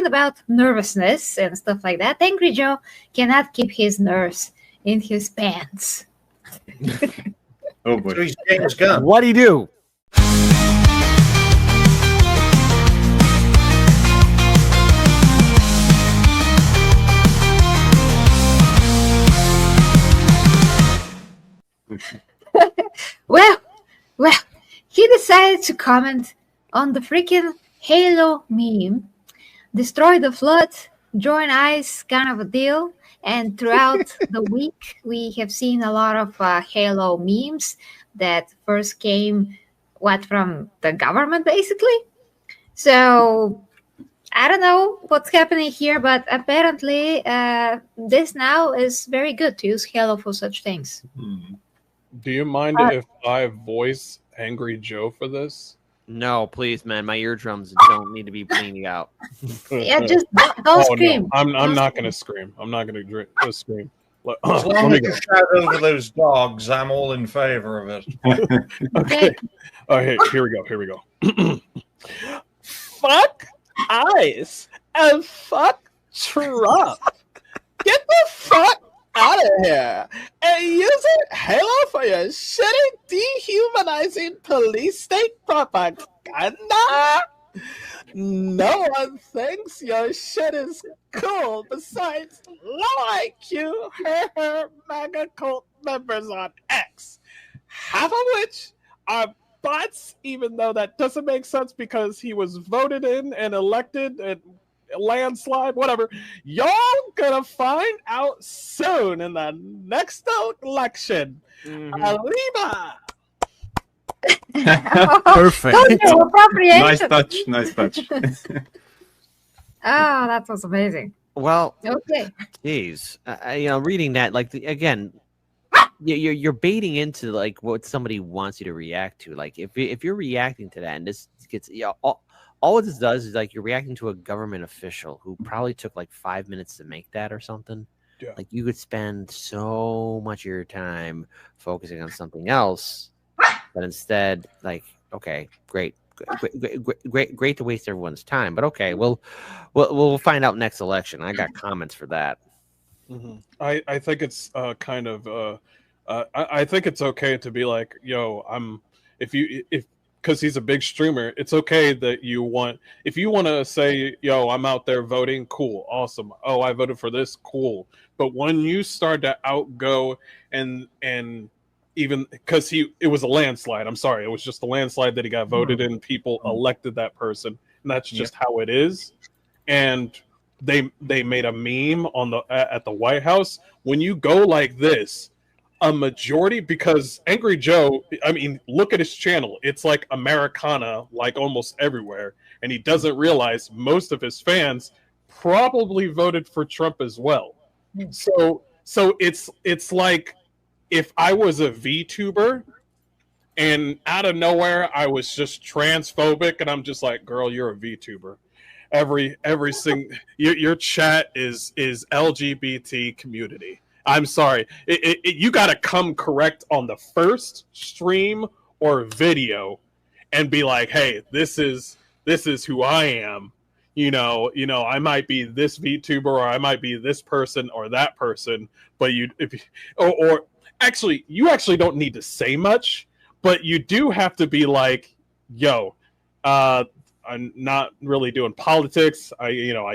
about nervousness and stuff like that, Angry Joe cannot keep his nerves in his pants. Oh boy. So he's James Gunn. What'd he do? Well, he decided to comment on the freaking Halo meme, destroy the flood, join ICE kind of a deal. And throughout the week, we have seen a lot of Halo memes that first came, from the government, basically. So I don't know what's happening here, but apparently this now is very good to use Halo for such things. Do you mind if I voice Angry Joe for this? No, please, man. My eardrums don't need to be bleeding out. Yeah, just don't scream. No. I'm not going to scream. I'm not going to scream. As long as you shout over those dogs, I'm all in favor of it. Okay. Okay, here we go. Fuck ICE and fuck Trump. Get the fuck out of here and using Halo for your shitty, dehumanizing police state propaganda. No one thinks your shit is cool besides low IQ MAGA cult members on X, half of which are bots, even though that doesn't make sense because he was voted in and elected and landslide, whatever. Y'all gonna find out soon in the next election. Arriba! Perfect. Nice touch. Oh, that was amazing. Well, okay. Geez, reading that, again, you're baiting into like what somebody wants you to react to. Like if you're reacting to that, and this gets all this does is like you're reacting to a government official who probably took like 5 minutes to make that or something. Yeah. Like you could spend so much of your time focusing on something else, but instead, like, okay, great to waste everyone's time. But okay, we'll find out next election. I got comments for that. Mm-hmm. I think it's kind of I think it's okay to be like, yo, because he's a big streamer, it's okay that if you want to say, yo, I'm out there voting, cool, awesome. Oh, I voted for this, cool. But when you start to outgo and even because it was a landslide, I'm sorry, it was just a landslide that he got voted in, people elected that person, and that's just how it is. And they made a meme at the White House. When you go like this, a majority, because Angry Joe, I mean, look at his channel. It's like Americana, like almost everywhere. And he doesn't realize most of his fans probably voted for Trump as well. So it's like if I was a VTuber and out of nowhere I was just transphobic and I'm just like, girl, you're a VTuber. Every single your chat is LGBT community. I'm sorry. You got to come correct on the first stream or video and be like, hey, this is who I am. I might be this VTuber or I might be this person or that person, but you actually don't need to say much, but you do have to be like, yo, I'm not really doing politics. I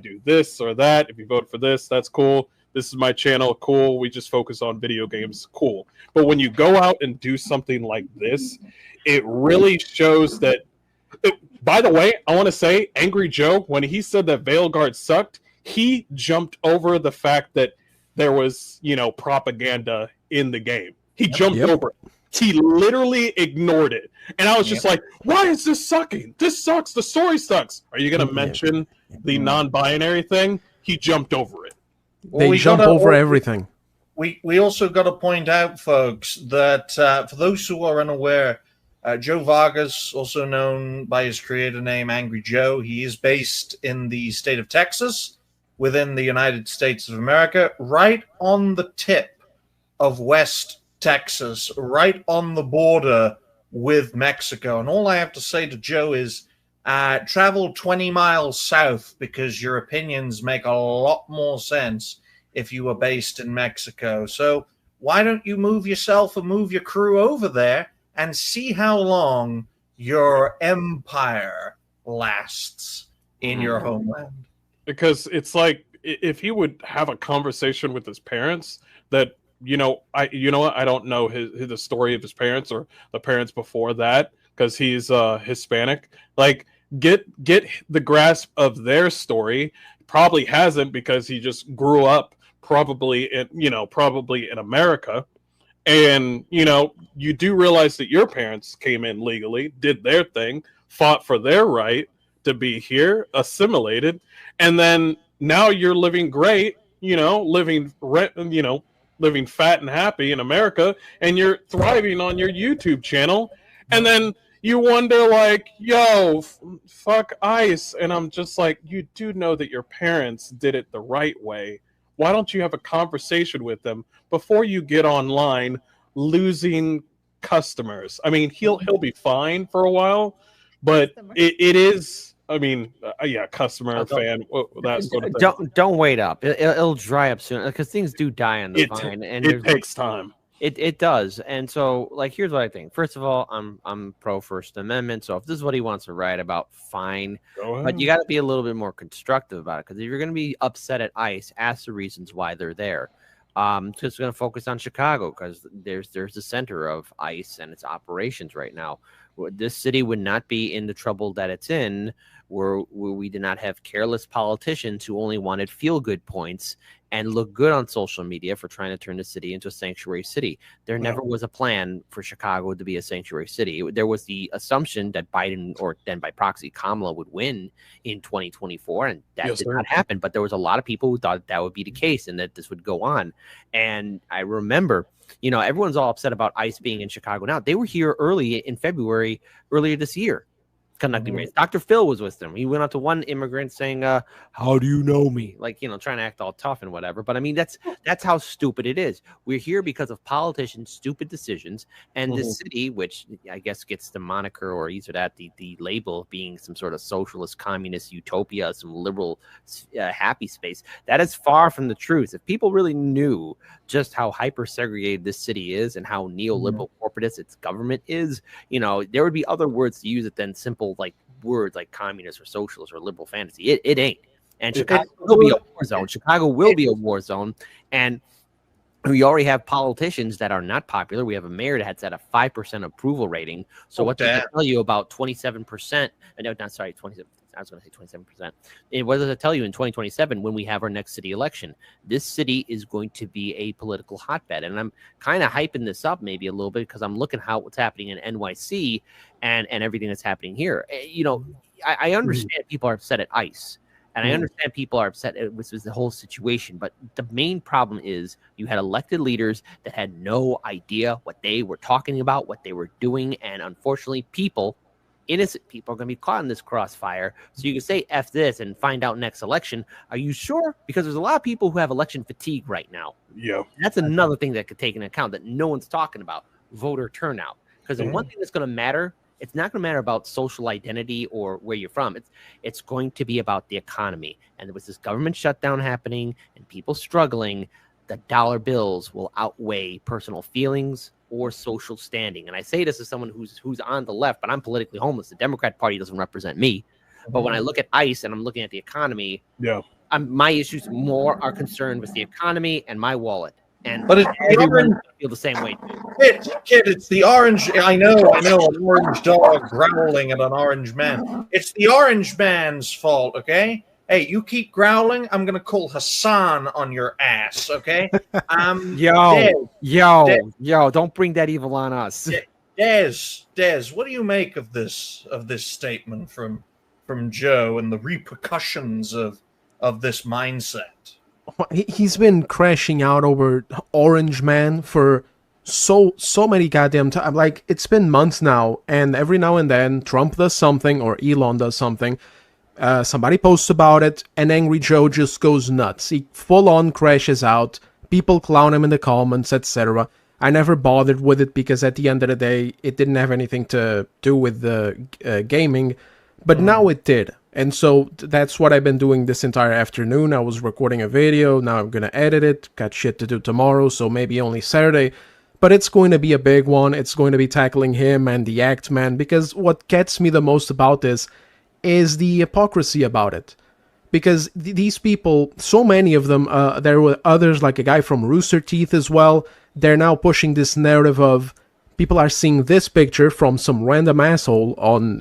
do this or that. If you vote for this, that's cool. This is my channel, cool. We just focus on video games, cool. But when you go out and do something like this, it really shows that. By the way, I want to say, Angry Joe, when he said that Veilguard sucked, he jumped over the fact that there was, propaganda in the game. He jumped over it. He literally ignored it. And I was just like, why is this sucking? This sucks. The story sucks. Are you going to mention the non-binary thing? He jumped over it. They jump over everything. We also got to point out, folks, that for those who are unaware, Joe Vargas, also known by his creator name Angry Joe, he is based in the state of Texas, within the United States of America, right on the tip of West Texas, right on the border with Mexico. And all I have to say to Joe is, travel 20 miles south because your opinions make a lot more sense if you were based in Mexico. So why don't you move yourself and move your crew over there and see how long your empire lasts in your homeland? Because it's like, if he would have a conversation with his parents, that you know what, I don't know the story of his parents or the parents before that, because he's Hispanic. Like, get the grasp of their story. Probably hasn't, because he just grew up probably in America. And you do realize that your parents came in legally, did their thing, fought for their right to be here, assimilated, and then now you're living great, living fat and happy in America, and you're thriving on your YouTube channel, and then you wonder, like, yo, fuck ICE. And I'm just like, you do know that your parents did it the right way. Why don't you have a conversation with them before you get online losing customers? I mean, he'll be fine for a while, but it is, I mean, yeah, customer, fan, that sort of thing. Don't wait up. It'll dry up soon, because things do die on the vine, and it takes time. It does. And so, like, here's what I think. First of all, I'm pro First Amendment. So if this is what he wants to write about, fine. But you got to be a little bit more constructive about it, because if you're going to be upset at ICE, ask the reasons why they're there. Just going to focus on Chicago, because there's the center of ICE and its operations right now. This city would not be in the trouble that it's in where we did not have careless politicians who only wanted feel-good points and look good on social media for trying to turn the city into a sanctuary city. There never was a plan for Chicago to be a sanctuary city. There was the assumption that Biden, or then by proxy Kamala, would win in 2024, and that did not happen. But there was a lot of people who thought that would be the case and that this would go on. And I remember, everyone's all upset about ICE being in Chicago now. They were here early in February, earlier this year, conducting raids. Dr. Phil was with them. He went out to one immigrant saying, how do you know me? Like, trying to act all tough and whatever. But I mean, that's how stupid it is. We're here because of politicians' stupid decisions. And this city, which I guess gets the moniker, or either that, the label of being some sort of socialist, communist utopia, some liberal happy space, that is far from the truth. If people really knew just how hyper segregated this city is and how neoliberal corporatist its government is, there would be other words to use it than simple like words like communist or socialist or liberal fantasy. It ain't. And Chicago will be a war zone. Chicago will be a war zone. And we already have politicians that are not popular. We have a mayor that's at a 5% approval rating. So what does it tell you about 27%? No, not sorry, 27. I was going to say 27%. And what does it tell you in 2027 when we have our next city election? This city is going to be a political hotbed. And I'm kind of hyping this up maybe a little bit because I'm looking at what's happening in NYC and everything that's happening here. I understand people are upset at ICE. And I understand people are upset with the whole situation. But the main problem is you had elected leaders that had no idea what they were talking about, what they were doing. And unfortunately, innocent people are going to be caught in this crossfire. So you can say F this and find out next election. Are you sure? Because there's a lot of people who have election fatigue right now. Yeah. And that's another thing that could take into account that no one's talking about, voter turnout. Because the one thing that's going to matter, it's not going to matter about social identity or where you're from. It's going to be about the economy. And with this government shutdown happening and people struggling, the dollar bills will outweigh personal feelings or social standing. And I say this as someone who's on the left, but I'm politically homeless. The Democrat Party doesn't represent me. But when I look at ICE and I'm looking at the economy, my issues more are concerned with the economy and my wallet. But everyone feel the same way too. Kid, it's the orange. I know, an orange dog growling at an orange man. It's the orange man's fault, okay? Hey, you keep growling, I'm gonna call Hassan on your ass, okay? Yo, don't bring that evil on us. Des, what do you make of this statement from Joe and the repercussions of this mindset? He's been crashing out over Orange Man for so many goddamn times. Like, it's been months now, and every now and then Trump does something or Elon does something. Somebody posts about it, and Angry Joe just goes nuts. He full-on crashes out. People clown him in the comments, etc. I never bothered with it because at the end of the day, it didn't have anything to do with the gaming. But now it did. And so that's what I've been doing this entire afternoon. I was recording a video. Now I'm going to edit it. Got shit to do tomorrow, so maybe only Saturday. But it's going to be a big one. It's going to be tackling him and the Act Man, because what gets me the most about this is the hypocrisy about it. Because these people, so many of them, there were others, like a guy from Rooster Teeth as well, they're now pushing this narrative of people are seeing this picture from some random asshole on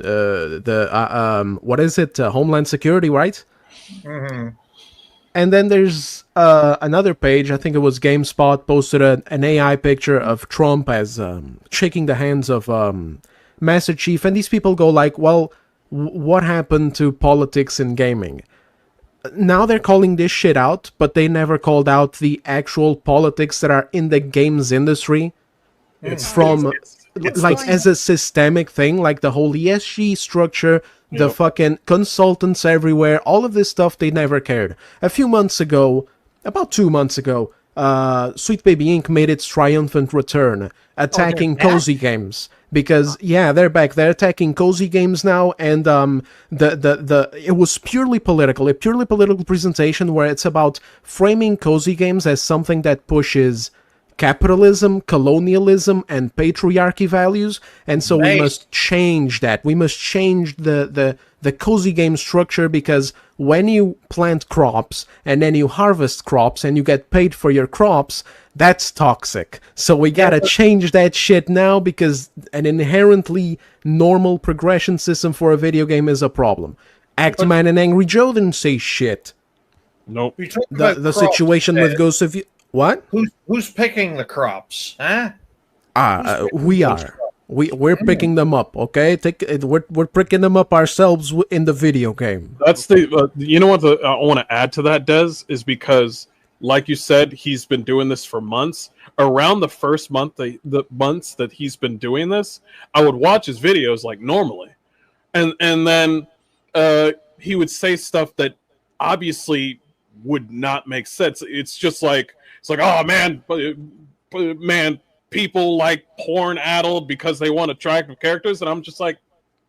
what is it, Homeland Security, right? Mm-hmm. And then there's another page, I think it was GameSpot, posted an AI picture of Trump as shaking the hands of Master Chief, and these people go like, well, what happened to politics in gaming? Now they're calling this shit out, but they never called out the actual politics that are in the games industry. It's like as a systemic thing, like the whole ESG structure, the fucking consultants everywhere, all of this stuff, they never cared. A few months ago, about 2 months ago, Sweet Baby Inc. made its triumphant return, attacking Cozy Games. Because they're back. They're attacking Cozy Games now, and it was purely political, a purely political presentation where it's about framing Cozy Games as something that pushes capitalism, colonialism, and patriarchy values, and so we must change that. We must change the Cozy Game structure, because when you plant crops and then you harvest crops and you get paid for your crops, that's toxic. So we gotta change that shit now, because an inherently normal progression system for a video game is a problem. Actman and Angry Joe didn't say shit. Nope. The situation with Ghost of... What? Who's picking the crops? Huh? We are. We're picking them up. Okay, we're picking them up ourselves in the video game. That's the. You know what? I want to add to that, Des, is because, like you said, he's been doing this for months. Around the first month, the months that he's been doing this, I would watch his videos like normally, and then he would say stuff that obviously would not make sense. It's like, oh man, people like porn addled because they want attractive characters, and I'm just like,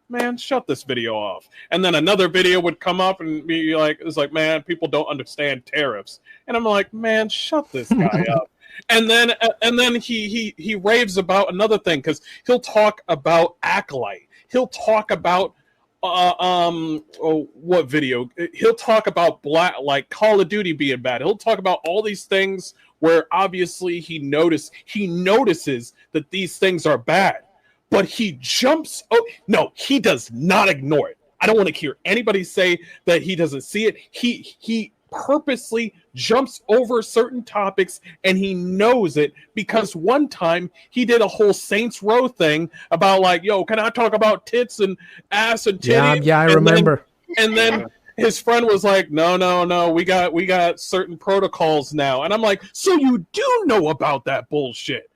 man, shut this video off. And then another video would come up and be like, it's like, man, people don't understand tariffs, and I'm like, man, shut this guy up. And then he raves about another thing, because he'll talk about Acolyte, he'll talk about what video? He'll talk about like Call of Duty being bad. He'll talk about all these things where obviously he notices that these things are bad, but he jumps. Oh no, he does not ignore it. I don't want to hear anybody say that he doesn't see it. He purposely jumps over certain topics, and he knows it, because one time he did a whole Saints Row thing about like, yo, can I talk about tits and ass and titties? Yeah, I remember. And then his friend was like, no, we got certain protocols now. And I'm like, so you do know about that bullshit.